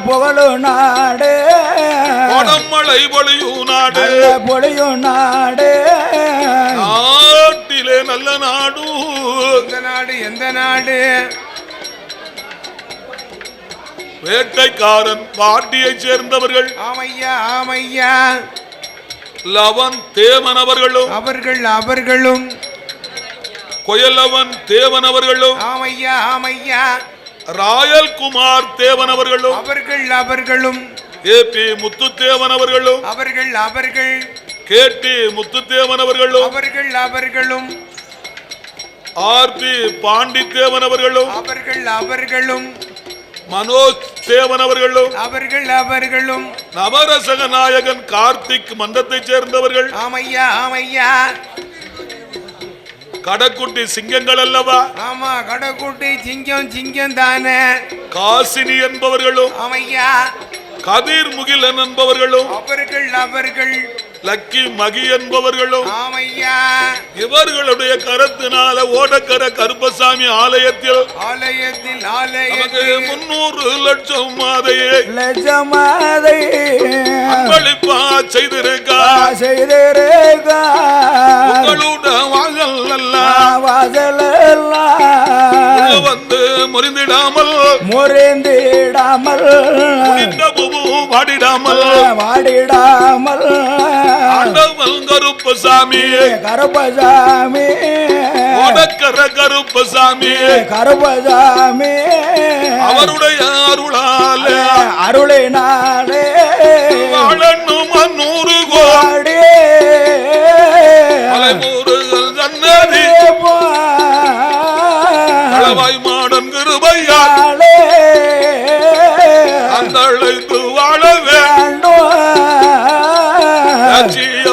புகழும் நாடு மழை பொழியும் நாடு பொழியும் நாடு நாட்டிலே நல்ல நாடு எந்த நாடு வேட்டைக்காரன் பாட்டியை சேர்ந்தவர்கள் ஆமையா ஆமையா லவன் தேவன் அவர்களும் அவர்களும் கொயலவன் தேவன் அவர்களும் ஆமையா ஆமையா ராயல் குமார் தேவன் அவர்களும் அவர்களும் ஏபி முத்துத்தேவன் அவர்களும் அவர்கள் கேடி முத்துத்தேவன் அவர்களும் அவர்களும் ஆர்பி பாண்டி தேவன் அவர்களும் அவர்களும் மனோஜ் தேவன் அவர்களும் அவர்களும் நவரசக நாயகன் கார்த்திக் மன்றத்தை சேர்ந்தவர்கள் ஆமையா கடக்குட்டி சிங்கங்கள் அல்லவா? ஆமா, கடக்குட்டி சிங்கம் தானே. காசினி என்பவர்களும் ஆமையா, கதிர் முகிலன் என்பவர்களும் அவர்கள் லக்கி மகி என்பவர்களும் ஆமையா, இவர்களுடைய கரத்தினால ஓடக்கர கருப்பசாமி ஆலயத்தில் 300 லட்சம் மாதையை அன்பளிப்பா செய்திருக்கா. உங்களுடைய வாசல் வந்து முறிந்திடாமல் வாடிடாமல் கருப்பசாமி ஓடக்கர கருப்பசாமி அவருடைய அருளினாலே வாழணும் 100 கோடி மலைமூறுகள் சன்னதி அளவாய் மாடன் கிருபையாலே அந்த அழைத்து வாழ வேண்டும்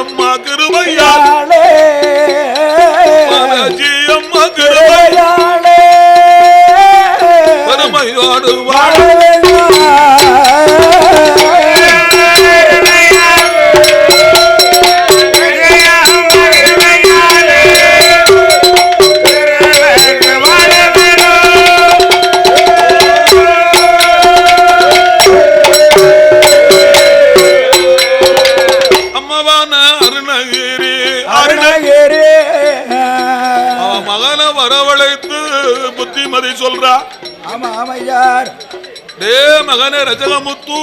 அம்மா கிருபையாலே அம்மா கிருபையாலே பெருமையோடு வாழ வரவழைத்து புத்திமதி சொல்றா. ஆமா ஆமையார். டே மகனே ரசகமுத்து,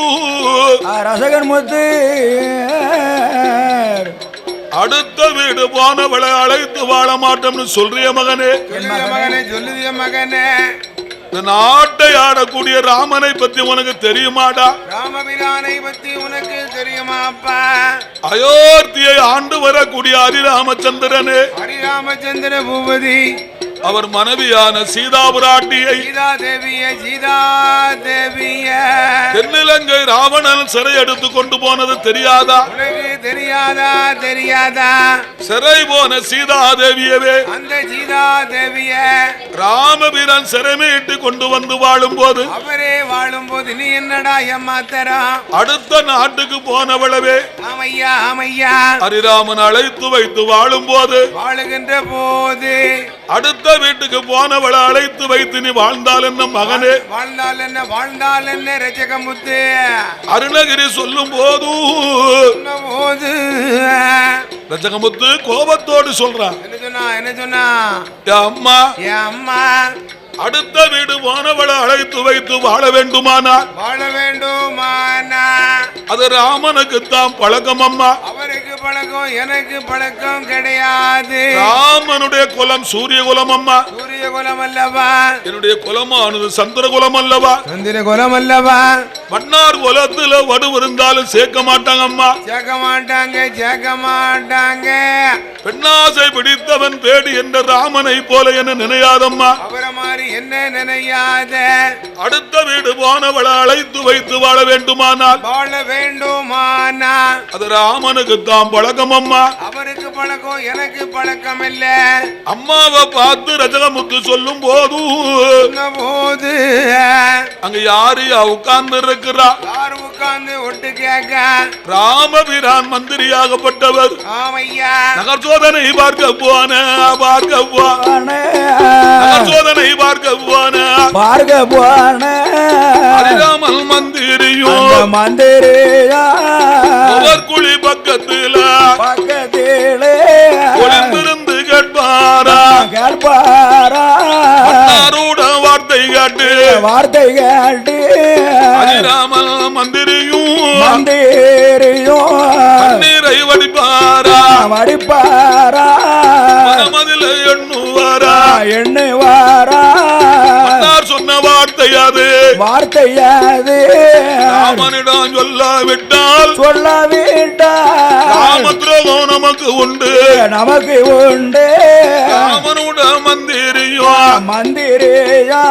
ரசகன் முத்து, அடுத்த வீடு போனவளை அழைத்து வாழ மாட்டோம்னு சொல்றிய மகனே. சொல்லுதிய மகனே, இந்த நாட்டை ஆடக்கூடிய ராமனை பத்தி உனக்கு தெரியுமாடா? ராமபிரானை பத்தி உனக்கு தெரியுமாப்பா? அயோத்தியை ஆண்டு வரக்கூடிய ஹரிராமச்சந்திரனே, ஹரிராமச்சந்திர பூபதி, அவர் மனைவியான சீதா பிராட்டியை சீதா தேவிய தென்னிலங்கை ராவணன் சிறை எடுத்து கொண்டு போனது தெரியாதா? தெரியாதா? சிறை போன சீதா தேவியவே, அந்த சீதா தேவிய ராமபிரான் சிறைமையிட்டு கொண்டு வந்து வாழும் போது, அவரே வாழும் போது நீ என்னடா ஏமாத்தரம்? அடுத்த நாட்டுக்கு போனவளவே ஆமையா ஹரிராமன் அழைத்து வைத்து வாழும் போது, வாழுகின்ற போது அடுத்த வீட்டுக்கு போனவளை அழைத்து வைத்து நீ வாழ்ந்தால் என்ன மகனே? வாழ்ந்தால் என்ன ரஜகமுத்து அருணகிரி சொல்லும் போது ரஜகமுத்து கோபத்தோடு சொல்றான். என்ன சொன்னா? அம்மா அடுத்த வீடு போனவளை அழைத்து வைத்து வாழ வேண்டுமானால் அது ராமனுக்கு தான் பழக்கம் அம்மா. அவருக்கு பழக்கம், எனக்கு பழக்கம் கிடையாது. ராமனுடைய குலம் சூரிய குலம் அம்மா. சூரிய குலம் அல்லவா? என்னுடைய குலமானது சந்திர குலம் அல்லவா? சந்திர குலம் அல்லவா? மன்னார் குலத்துல வடு இருந்தாலும் சேர்க்க மாட்டாங்க அம்மா. சேர்க்க மாட்டாங்க. பெண்ணாசை பிடித்தவன் பேடி என்ற ராமனை போல என்ன நினையாதம்மா. அவரை மாதிரி என்ன நினையாத. அடுத்த வீடு போனவளை அழைத்து வைத்து வாழ வேண்டுமானால் அது ராமனுக்கு தான் பழக்கம் அம்மா. அவருக்கு பழக்கம், எனக்கு பழக்கம் இல்ல. அம்மாவை பார்த்து ரஜகமுத்து சொல்லும் போது அங்க யாரு உட்கார்ந்து இருக்கிறா? யாரு உட்கார்ந்து ஒட்டு கேட்க? ராமபிரான் மந்திரியாகப்பட்டவர். ஆமையா, நகர் சோதனை பார்க்க போன நகர் சோதனை பார்க்க போன அறியாமல் மந்திரியோ அந்த மந்திரியா அவர் குழி பக்கத்துல பக்கத்திலே ஒளிந்திருந்து கேட்பாரா கேட்பாரா அன்னாரோட வார்த்தை கேட்டு வார்த்தை கேட்டு அறியாமல் மந்திரியும் மந்திரியும் நீரை வடிப்பாரா வடிப்பாரா மனமதில எண்ணுவாரா எண்ணுவாரா சொன்ன வார்த்தையாது வார்த்தையாது ராமனிடம் சொல்லாவிட்டால் ராம துரோகம் நமக்கு உண்டு நமக்கு உண்டு ராமனோட மந்திரியா மந்திரியா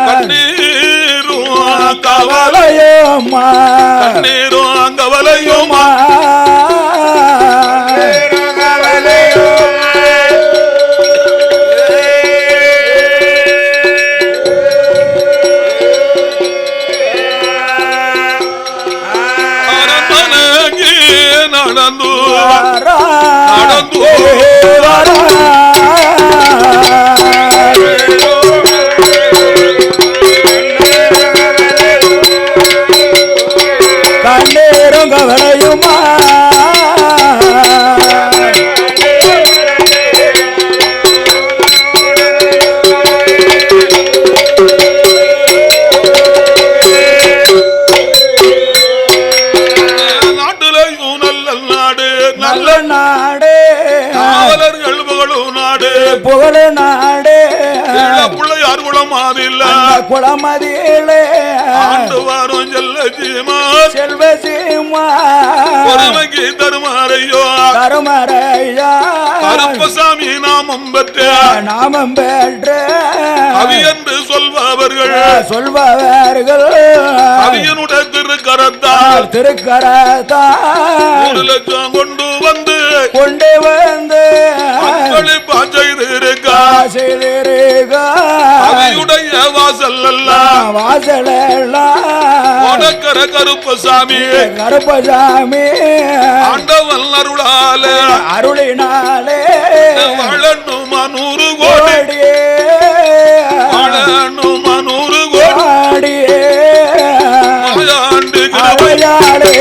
கண்ணீரும் கவலையோமா கண்ணீரும் கவலையோமா நடந்து நடந்து கண்ணீரும் கவலையுமா நல்ல நாடு காவலர்கள் புகழும் நாடு புகழு நாடு பிள்ளையார் குளமாதில்ல குளமதியிலே ஆண்டு வாரம் செல்ல சீமா செல்வ சீமா பொறுமைக்கு தருமாறையோ தருமறையா கருப்பசாமி நாமம் பெற்ற நாமம் பெற்ற அவி என்று சொல்பவர்கள் அவியனுடைய திருக்கரத்தால் திருக்கரத்தால் 1 லட்சம் கொண்டு வந்து அன்பளிப்பா செய்திருக்கா அவியுடைய வாசல் எல்லாம் வாசல் எல்லாம் உனக்கர கருப்பசாமி ஆண்டவன் அருளினாலே வளனுமா 100 கோடி வளனுமா 100 கோடி ஆண்டு அவையாளே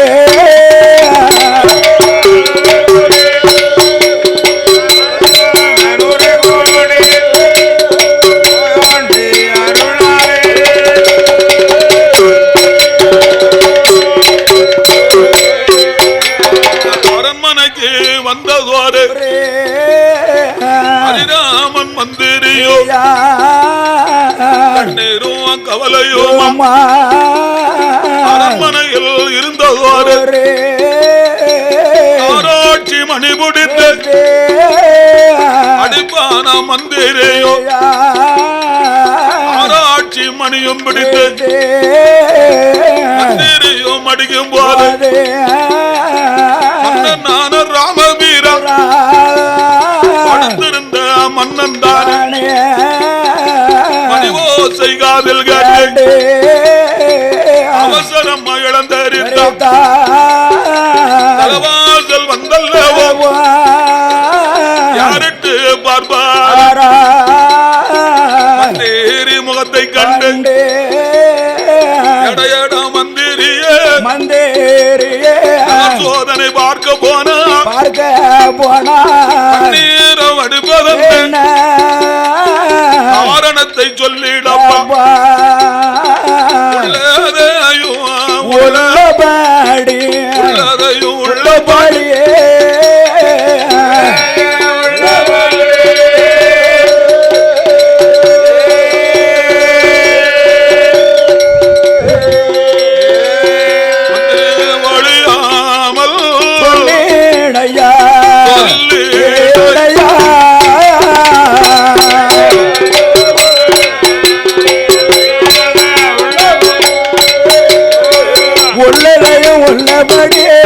வந்ததோடு ஹரிராமன் மந்திரியோ கண்ணீரும் கவலையும் அரண்மனையில் இருந்ததோடு ஆராய்ச்சி மணி பிடித்து அடிப்பான மந்திரியோ ஆராய்ச்சி மணியும் பிடித்து மந்திரியும் அடிக்கும் போது மன்னனான ராமவீரன் படுத்திருந்த மன்னன் தானே மணிவோசை காதில் கேட்டு அவசரம் இழந்தறிந்தார் தலவாசல் வந்தல்லவோ யாரிட்டு பார்ப்பார் மந்திரி முகத்தை கண்டு எடையட மந்திரியே சோதனை பார்க்க போனா நீரம் அடிப்பதன் காரணத்தை சொல்லிடப்பா உள்ளபடி உள்ளபடியே உள்ளதையும் உள்ளபடியே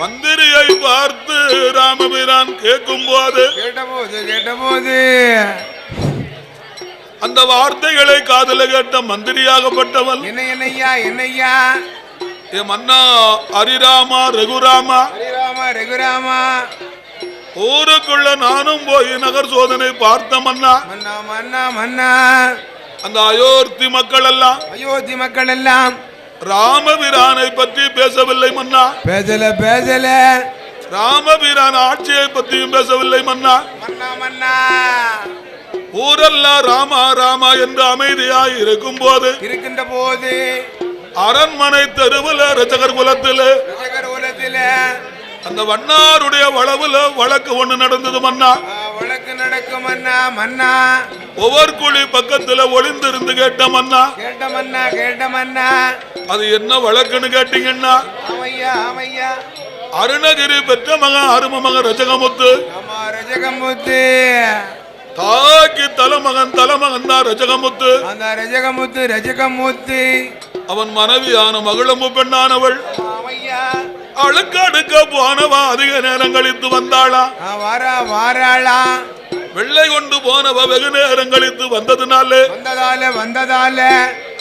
மந்திரியை பார்த்து ராமபிரான் கேட்கும் போது கேட்டபோது அந்த வார்த்தைகளை காதல கேட்ட மந்திரியாகப்பட்டவன் என்னையா ஏ மன்னா ஹரிராமா ரகுராமா ஹரிராமா ரகுராமா ஊருக்குள்ள நானும் போய் நகர் சோதனை பார்த்த மன்னா மன்னா மன்னா மன்னா அந்த அயோத்தி மக்கள் எல்லாம் அயோத்தி மக்கள் எல்லாம் ராமபிரானை பற்றி பேசவில்லை மன்னா பேசல ராமபிரான் ஆட்சியை பற்றியும் பேசவில்லை மன்னா மன்னா மன்னா ஊரெல்லாம் ராமா ராமா என்று அமைதியாய் இருக்கும் போது இருக்கின்ற போது அரண்மனை தெருவில் ரச்சகர் குலத்தில் அந்த வண்ணாருடைய வளவுல வழக்கு ஒண்ணு நடந்தது மன்னா வழக்கு நடக்கும் மன்னா மன்னா ஒவ்வொரு குழி பக்கத்துல ஒளிந்திருந்து கேட்ட மன்னா அது என்ன வழக்குன்னு கேட்டீங்கன்னா அருணகிரி பெற்ற மகன் அரும மகன் ரஜகமுத்து தாக்கி தலைமகன் தான் ரஜகமுத்து அவன் மனைவியான மகளம்பு பெண்ணானவள் அழுக்க போனவா அதிக நேரம் கழித்து வந்தாளா வெள்ளை கொண்டு போனவ வெகு நேரம் கழித்து வந்ததால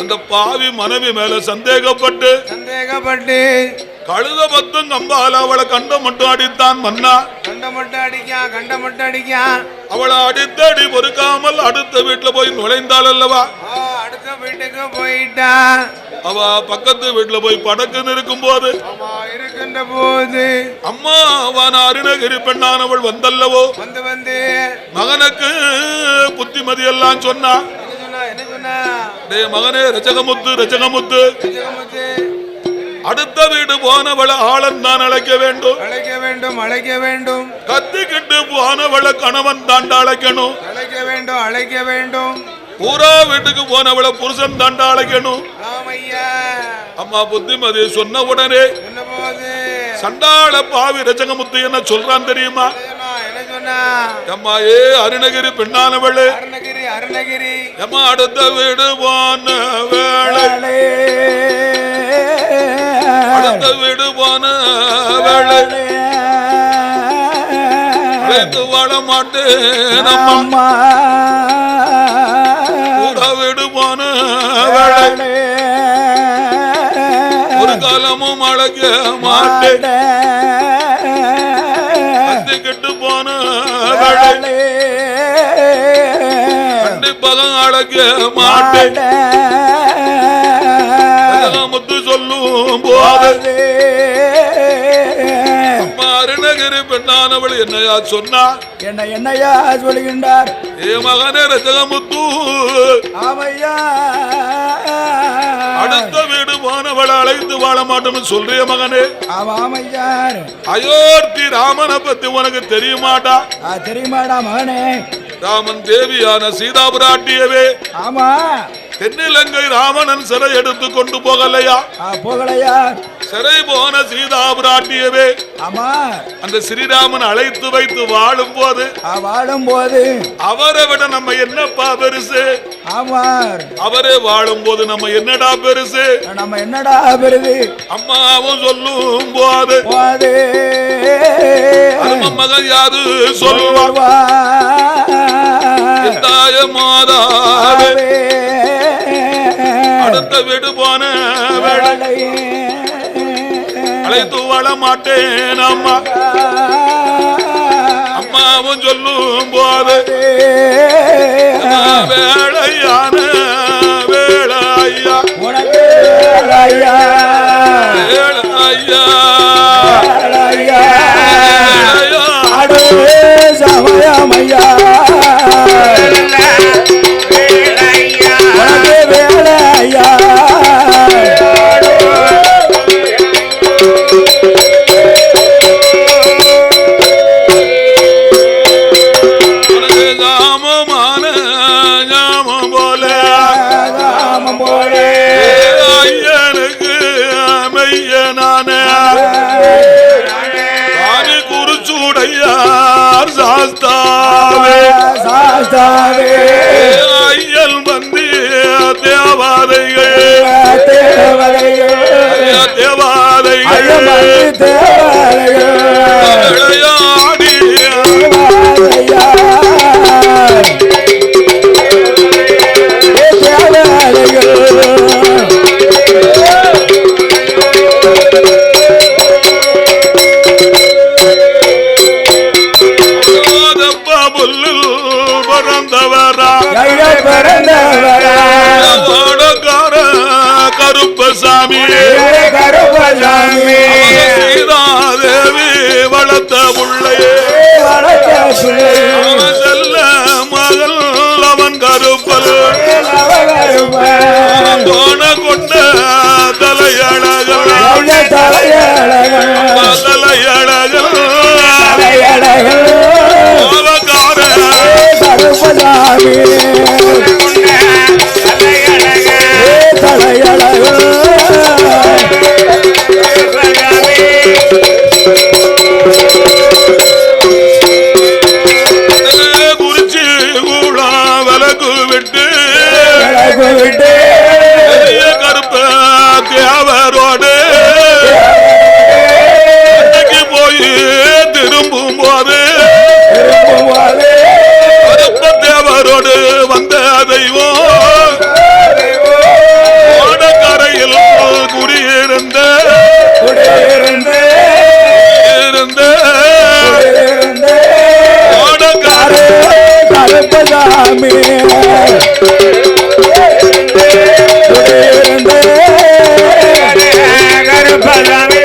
அந்த பாவி மனைவி மேல சந்தேகப்பட்டு கழுத பத்தும் கம்பால அவளை கண்ட மட்டும் அடித்தான் மன்னா கண்ட மட்டும் அடிக்கான் அவளை அடித்தடி பொறுக்காமல் அடுத்த வீட்டுல போய் நுழைந்தாள் அல்லவா அடுத்த வீட்டுக்கு போயிட்டா அவ பக்கத்து வீட்டுல போய் படக்குன்னு இருக்கும் போது அம்மா அவன் அருணகிரி பெண்ணானவள் வந்தல்லவோ வந்து மகனுக்கு புத்திமதி எல்லாம் சொன்னா மகனே ரச்சகமுத்து அடுத்த வீடு போனவளை ஆளன் தான் அழைக்க வேண்டும் கத்திக்கிட்டு போனவளை கணவன் தாண்டா அழைக்கணும் ஊரா வீட்டுக்கு போனவளை புருஷன் தாண்டா அழைக்கணும் அம்மா புத்திமதி சொன்ன உடனே சண்டாள பாவி ரச்சகமுத்து என்ன சொல்றான் தெரியுமா அம்மா ஏ அருணகிரி பெண்ணானவளே அம்மா அடுத்த வீடு போன வேளை அடுத்த வீடு போன வேளை வாழ மாட்டேன் அம்மா வீடு போன வேளை ஒரு காலமும் அழைக்க மாட்டேன் கெட்டு போன வேளை கண்டிப்பாக அழைக்க மாட்டேன் முத்து சொல்லும் போது அருணகிரி பெண்ணானவள் என்னையா சொன்னா என்னையா சொல்லுகின்றார் ஏ மகனே ரச்சகமுத்து அடுத்த வீடு போனவளை அழைத்து வாழ மாட்டோம்னு சொல்றிய மகனே அயோத்தி ராமனை பத்தி உனக்கு தெரியுமாடா மகனே ராமன் தேவியான சீதா பிராட்டியவே ஆமா தென்னிலங்கை ராவணன் சிறை எடுத்து கொண்டு போகலையா சிறை போன சீதா பிராட்டியவே ஆமா அந்த ஸ்ரீராமன் அழைத்து வைத்து வாழும் போது அவரை விட நம்ம என்னப்பா பெருசு அவரே வாழும் போது நம்ம என்னடா பெருசு அம்மாவும் சொல்லும் போது மகன் யாது சொல்லுவா தாய மாதாவே அடுத்த வீடு போன வேளை அழைத்து வாழ மாட்டேன் அம்மா அம்மாவும் சொல்லும் போது வேளையான வேளையா சமயமையா வேளையா ஐயனுக்கு மையனான குறிச்சூடையார் சாஸ்தாவே ஐயல் மந்தி தேவாதைகள் விளையாடி பிறந்தவரா வாடகார கருப்பசாமி கருப்பசாமி சீதாதேவி வளர்த்த புள்ளையே அவன் செல்ல மகள் அவன் கருப்பல் தோண கொண்ட தலையழகல் குறிச்சி கூடா விலகு விட்டு கருப்ப தேவரோடு போய் திரும்பும் போது கருப்ப தேவரோடு வந்த தெய்வம் ஓடக்கரையில் குடியிருந்த கருப்பசாமி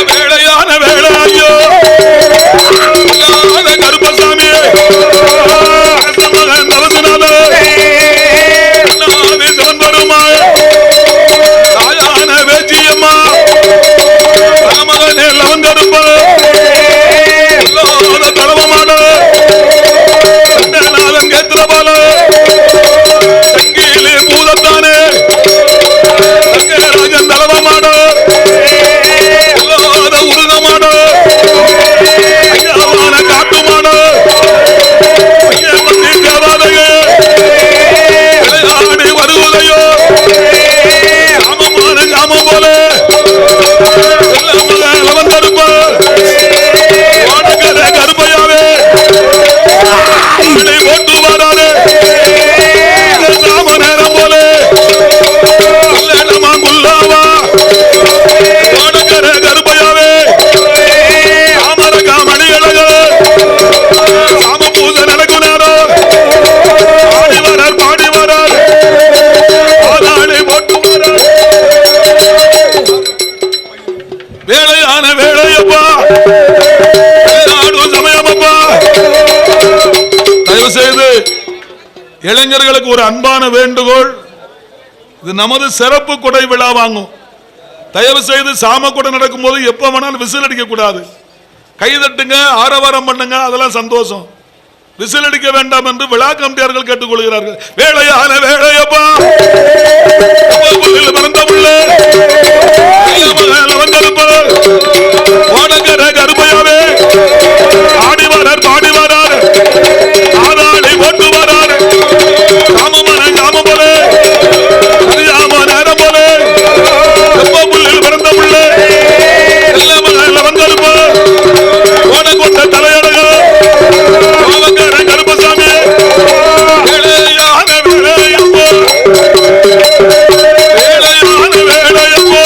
வேளையான வேளையோ கருப்பசாமி சிவன் பெருமாள் தாயான வேச்சியம்மா மகனே லவன் கருப்ப தளவமான கேத்திரபால சங்கீலி பூதத்தானே ராஜன் தளவமான உருகமான ஐயாவான காட்டுமான ஐயமத்தி தேவாதைய விளையாடி வருவதையோ ராமமான ஜாமம் போல லவன் கருப்ப ஓடக்கரை கருப்பையாவே போட்டு வராது ராம நேரம் போல நம்ம குல்லாவா ஓடக்கரை கருப்பையாவே ராமரகா மணியழக ராம பூஜை நடக்கும் நேரம் பாடி வரார் ஆளாளி போட்டு வரார் வேளையான வேளையப்பா சமயமப்பா தயவு செய்து இளைஞர்களுக்கு ஒரு அன்பான வேண்டுகோள், இது நமது சிறப்பு கொடை விழா வாங்கும். தயவு செய்து சாம கொடை நடக்கும் போது எப்ப வேணாலும் விசில் அடிக்க கூடாது. கைதட்டுங்க, ஆரவாரம் பண்ணுங்க, அதெல்லாம் சந்தோஷம். விசில் அடிக்க வேண்டாம் என்று விழா கமிட்டியார்கள் கேட்டுக்கொள்கிறார்கள். வேளையான வேளையப்பா பிறந்த பிள்ளை ஓடக்கரை கருப்பையாவே ஆடி வரார் பாடி வரார் ஆதாளி போட்டு வரார் காமமான காம போல சரியாம நேரம் போல எப்ப புள்ளில் பிறந்த பிள்ளை வந்திருப்ப ஓட கொண்ட தலையழக ஓடக்கரை கருப்பசாமி வேளையான வேளையப்போ வேளையான வேளையப்போ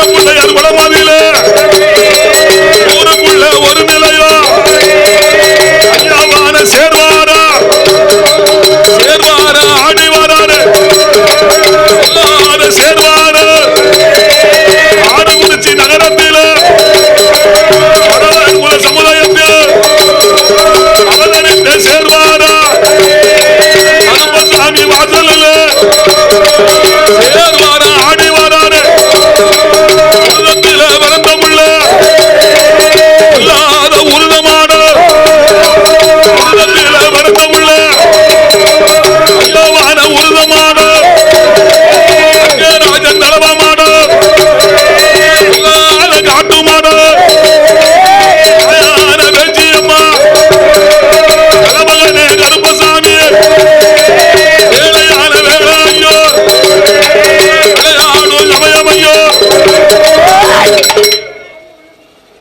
பிள்ளையார் குளமதியில ஊருக்குள்ள ஒரு நிலையோ ஐயாவான சேர்வாரா ஆடி வராரு சேர்வாரு ஆடுகுறிச்சி நகரத்தில் குல சமுதாயத்தில் அவதரித்த சேர்வாரா கருப்பசாமி வாச